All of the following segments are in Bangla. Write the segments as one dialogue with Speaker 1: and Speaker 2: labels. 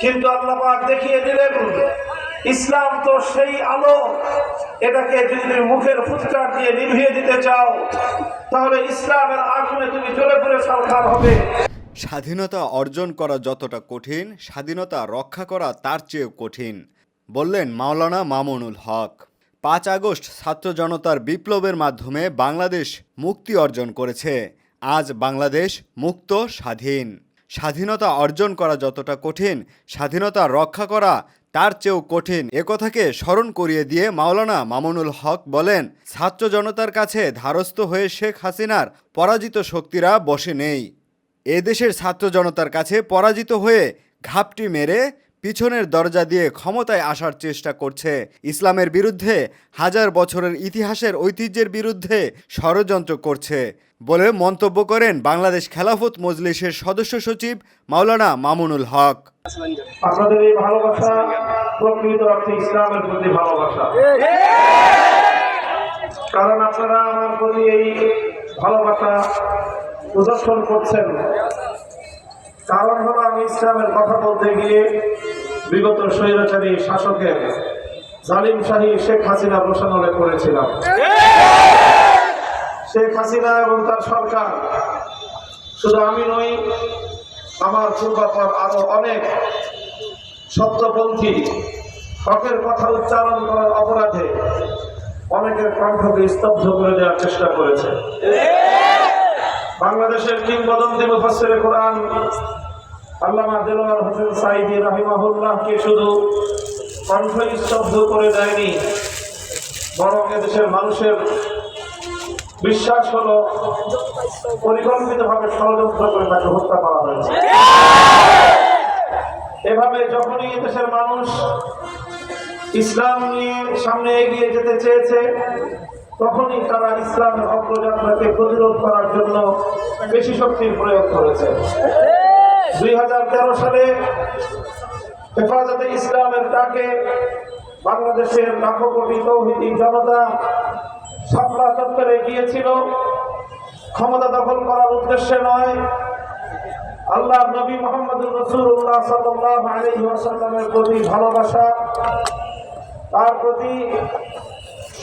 Speaker 1: কিন্তু আল্লাহ পাক দেখিয়ে দিলেন ইসলাম তো সেই আলো, এটাকে যদি তুমি মুখের ফুৎকার দিয়ে নিভিয়ে দিতে চাও তাহলে ইসলামের আগুনে তুমি জ্বলে পুড়ে ছারখার হবে।
Speaker 2: স্বাধীনতা অর্জন করা যতটা কঠিন, স্বাধীনতা রক্ষা করা তার চেয়েও কঠিন, বললেন মাওলানা মামুনুল হক। 5 আগস্ট ছাত্র জনতার বিপ্লবের মাধ্যমে বাংলাদেশ মুক্তি অর্জন করেছে। আজ বাংলাদেশ মুক্ত, স্বাধীন। স্বাধীনতা অর্জন করা যতটা কঠিন, স্বাধীনতা রক্ষা করা তার চেয়েও কঠিন, একথাকে স্মরণ করিয়ে দিয়ে মাওলানা মামুনুল হক বলেন, ছাত্র জনতার কাছে ধারস্থ হয়ে শেখ হাসিনার পরাজিত শক্তিরা বসে নেই। এদেশের ছাত্র জনতার কাছে পরাজিত হয়ে ঘাপটি মেরে পিছনের দরজা দিয়ে ক্ষমতায় আসার চেষ্টা করছে। ইসলামের বিরুদ্ধে, হাজার বছরের ইতিহাসের ঐতিহ্যের বিরুদ্ধে ষড়যন্ত্র করছে বলে মন্তব্য করেন বাংলাদেশ খেলাফত মজলিসের সদস্য সচিব মাওলানা মামুনুল হক।
Speaker 1: আপনাদের এই ভালোবাসা প্রকৃত অর্থে ইসলামের প্রতি ভালোবাসা, কারণ আপনারা আমার প্রতি এই ভালোবাসা প্রদর্শন করছেন। কারণ হলো আমি ইসলামের কথা বলতে গিয়ে বিগত স্বৈরাচারী শাসকের জালিম শাহী শেখ হাসিনা প্রশংসা করেছিলাম। শেখ হাসিনা এবং তার সরকার, শুধু আমি নই, আমার পূর্বাপর আরো অনেক সত্যপন্থী হকের কথা উচ্চারণ করার অপরাধে অনেকের কণ্ঠকে স্তব্ধ করে দেওয়ার চেষ্টা করেছে। বাংলাদেশের কিংবদন্তি মুফাসসিরে কোরআন আল্লামা দেলোয়ার হোসেন সাঈদী রাহিমাহুল্লাহকে শুধু কণ্ঠ স্তব্ধ করে দেয়নি, বরং এদেশের মানুষের বিশ্বাস হলো পরিকল্পিতভাবে ষড়যন্ত্র করে তাকে হত্যা করা হয়েছে। এভাবে যখনই এদেশের মানুষ ইসলাম নিয়ে সামনে এগিয়ে যেতে চেয়েছে, তখনই তারা ইসলামের অগ্রযাত্রাকে প্রতিরোধ করার জন্য বেশি শক্তির প্রয়োগ করেছে। 2013 সালে হেফাজতে ইসলামের ডাকে বাংলাদেশের লাখো কোটি তৌহিদি জনতা শাপলা চত্বরে গিয়েছিল ক্ষমতা দখল করার উদ্দেশ্যে নয়, আল্লাহ নবী মুহাম্মদুর রাসূলুল্লাহ সাল্লাল্লাহু আলাইহি ওয়াসাল্লামের প্রতি ভালোবাসা, তার প্রতি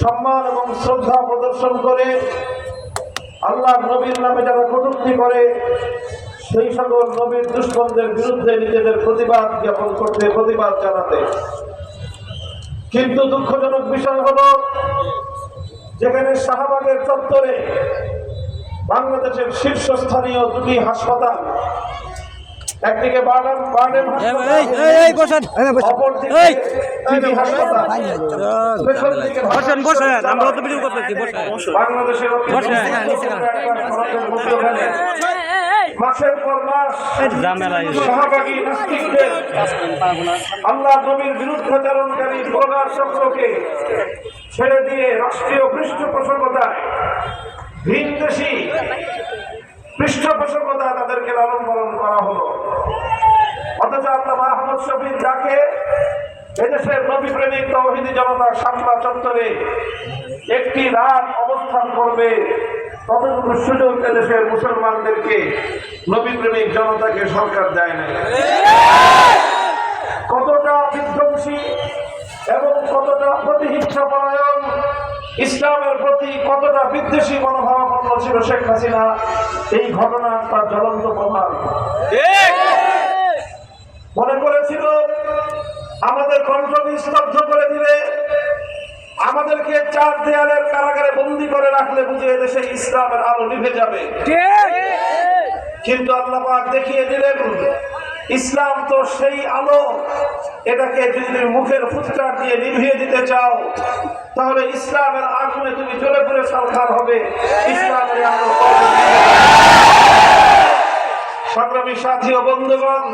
Speaker 1: সম্মান এবং শ্রদ্ধা প্রদর্শন করে আল্লাহ নবীর নামে যারা কটূক্তি করে সেই সকল নবীর দুশমনদের বিরুদ্ধে নিজেদের প্রতিবাদ জ্ঞাপন করতে, প্রতিবাদ জানাতে। কিন্তু দুঃখজনক বিষয় হলো, যেখানে শাহবাগের চত্বরে বাংলাদেশের শীর্ষস্থানীয় দুটি হাসপাতাল, একদিকে বারডেম হাসপাতাল, অপরদিকে তিনটি হাসপাতাল, বাংলাদেশের মাসের পর মাস শাহবাগী নাস্তিকদের আল্লাহ নবীর বিরুদ্ধাচরণকারী প্রগাঢ় চক্রকে ছেড়ে দিয়ে রাষ্ট্রীয় পৃষ্ঠপোষকতায়, ভিনদেশী পৃষ্ঠপোষকতা তাদেরকে লালন পালন করা হলো। অথচ আল্লামা আহমদ শফীর ডাকে এদেশের নবী প্রেমিক তৌহিদি জনতা শাপলা চত্বরে একটি রাত অবস্থান করবে, ততটুকু সুযোগ এদেশের মুসলমানদেরকে, নবী প্রেমিক জনতাকে সরকার দেয় না। কতটা বিধ্বংসী এবং কতটা প্রতিহিংসা পরায়ণ, ইসলামের প্রতি কতটা বিদ্বেষী মনোভাবাপন্ন ছিল শেখ হাসিনা, এই ঘটনা তার জ্বলন্ত প্রমাণ। মনে করেছিল আমাদের কণ্ঠকে স্তব্ধ করে দিলে, আমাদেরকে 4 দেয়ালের কারাগারে বন্দী করে রাখলে বুঝে এদেশে ইসলামের আলো নিভে যাবে। কিন্তু আল্লাহ পাক দেখিয়ে দিলেন ইসলাম তো সেই আলো, এটাকে যদি তুমি মুখের ফুৎকার দিয়ে নিভিয়ে দিতে চাও তাহলে ইসলামের আগুনে তুমি জ্বলে পুড়ে ছারখার হবে। ইসলামের আলো। সংগ্রামী সাথী ও বন্ধুগণ,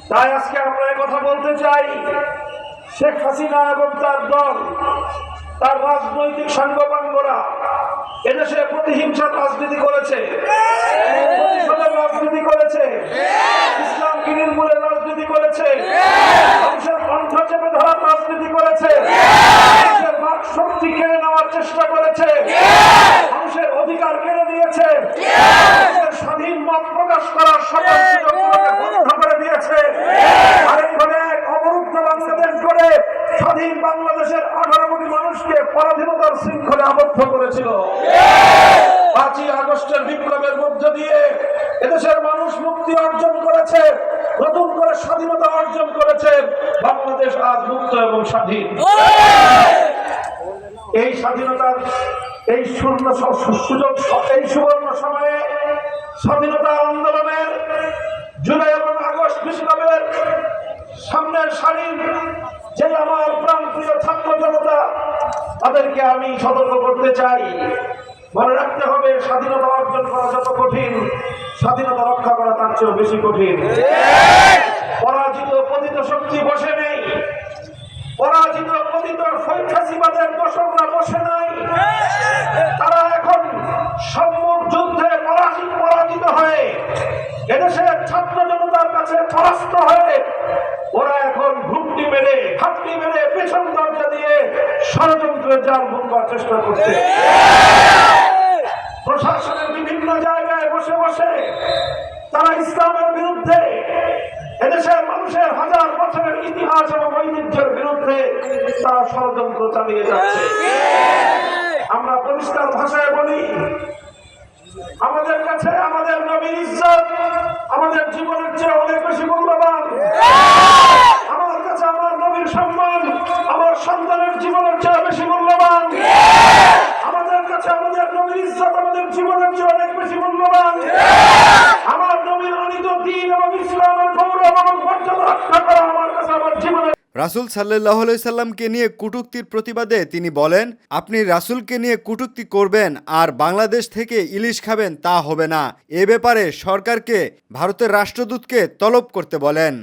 Speaker 1: তাই আজকে আমরা কথা বলতে চাই, শেখ হাসিনা এবং তার দল, তার রাজনৈতিক সাঙ্গপাঙ্গরা এদেশে প্রতিহিংসার রাজনীতি করেছে, প্রতিশোধের রাজনীতি করেছে, ইসলামকে নির্মূলের রাজনীতি করেছে, মানুষের কণ্ঠ চেপে ধরার রাজনীতি করেছে, মানুষের বাক শক্তি কেড়ে নেওয়ার চেষ্টা করেছে, মানুষের অধিকার কেড়ে দিয়েছে, স্বাধীন মত প্রকাশ করার সকল সুযোগ বন্ধ করে দিয়েছে। বন্ধনে আবদ্ধ করেছিল। 5ই আগস্টের বিপ্লবের মধ্য দিয়ে এদেশের মানুষ মুক্তি অর্জন করেছে, নতুন করে স্বাধীনতা অর্জন করেছে। বাংলাদেশ আজ মুক্ত এবং স্বাধীন। এই স্বাধীনতার এই এই সুবর্ণ সময়ে স্বাধীনতা আন্দোলনের জুলাই এবং আগস্ট বিপ্লবের সামনের সারির যে আমার প্রাণপ্রিয় ছাত্র জনতা, তাদেরকে আমি সতর্ক করতে চাই। মনে রাখতে হবে, স্বাধীনতা অর্জন করা যত কঠিন, স্বাধীনতা রক্ষা করা তার চেয়েও বেশি কঠিন। পরাজিত পতিত শক্তি বসে নেই, পরাজিত পতিত ফ্যাসিবাদের দোসররা বসে নাই। তারা এখন সম্মুখ যুদ্ধে পরাজিত হয়ে এদেশের ছাত্র জনতার কাছে পরাস্ত হয়ে ওরা এখন ঘুমটি মেরে ঘাপটি মেরে পেছন দরজা দিয়ে ষড়যন্ত্রের জাল ভঙ্গার চেষ্টা করছে। প্রশাসনের বিভিন্ন জায়গায় বসে বসে তারা ইসলামের বিরুদ্ধে, এদেশের মানুষের হাজার বছরের ইতিহাস এবং ঐতিহ্যের বিরুদ্ধে তারা ষড়যন্ত্র চালিয়ে যাচ্ছে। আমরা পরিষ্কার ভাষায় বলি, আমাদের কাছে আমাদের নবীর ইজ্জত আমাদের জীবনের চেয়ে অনেক বেশি মূল্যবান। আমার কাছে আমার নবীর সম্মান আমার সন্তানের জীবনের চেয়ে বেশি মূল্যবান। আমাদের কাছে আমাদের নবীর ইজ্জত আমাদের জীবনের চেয়ে অনেক বেশি মূল্যবান। আমার নবীর অনিত দ্বীন এবং ইসলামের গৌরব এবং মর্যাদা রক্ষা করা আমার কাছে আমার জীবনের।
Speaker 2: রাসূল সাল্লাল্লাহু আলাইহি সাল্লামকে নিয়ে কটূক্তির প্রতিবাদে তিনি বলেন, আপনি রাসূলকে নিয়ে কটূক্তি করবেন আর বাংলাদেশ থেকে ইলিশ খাবেন, তা হবে না। এ ব্যাপারে সরকারকে ভারতের রাষ্ট্রদূতকে তলব করতে বলেন।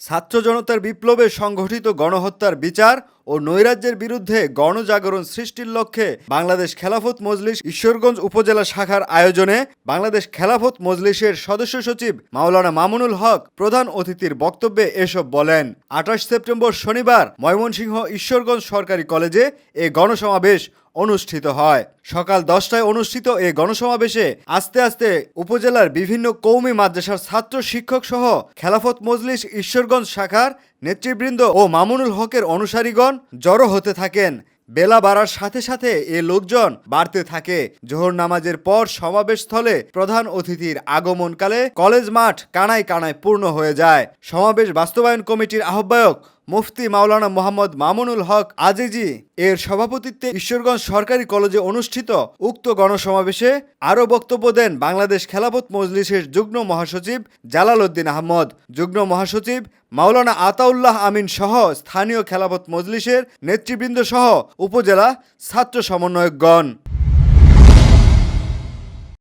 Speaker 2: ছাত্র জনতার বিপ্লবে সংঘটিত গণহত্যার বিচার ও নৈরাজ্যের বিরুদ্ধে গণজাগরণ সৃষ্টির লক্ষ্যে বাংলাদেশ খেলাফত মজলিস ঈশ্বরগঞ্জ উপজেলা শাখার আয়োজনে বাংলাদেশ খেলাফত মজলিসের সদস্য সচিব মাওলানা মামুনুল হক প্রধান অতিথির বক্তব্যে এসব বলেন। 28 সেপ্টেম্বর শনিবার ময়মনসিংহ ঈশ্বরগঞ্জ সরকারি কলেজে এ গণসমাবেশ অনুষ্ঠিত হয়। সকাল 10টায় অনুষ্ঠিত এই গণসমাবেশে আস্তে আস্তে উপজেলার বিভিন্ন কওমি মাদ্রাসার ছাত্র শিক্ষক সহ খেলাফত মজলিস ঈশ্বরগঞ্জ শাখার নেতৃবৃন্দ ও মামুনুল হকের অনুসারীগণ জড়ো হতে থাকেন। বেলা বাড়ার সাথে সাথে এ লোকজন বাড়তে থাকে। জোহর নামাজের পর সমাবেশস্থলে প্রধান অতিথির আগমনকালে কলেজ মাঠ কানায় কানায় পূর্ণ হয়ে যায়। সমাবেশ বাস্তবায়ন কমিটির আহ্বায়ক মুফতি মাওলানা মোহাম্মদ মামুনুল হক আজিজি এর সভাপতিত্বে ঈশ্বরগঞ্জ সরকারি কলেজে অনুষ্ঠিত উক্ত গণসমাবেশে আরও বক্তব্য দেন বাংলাদেশ খেলাফত মজলিসের যুগ্ম মহাসচিব জালাল উদ্দিন আহমদ, যুগ্ম মহাসচিব মাওলানা আতাউল্লাহ আমিন সহ স্থানীয় খেলাফত মজলিসের নেতৃবৃন্দ সহ উপজেলা ছাত্র সমন্বয়কগণ।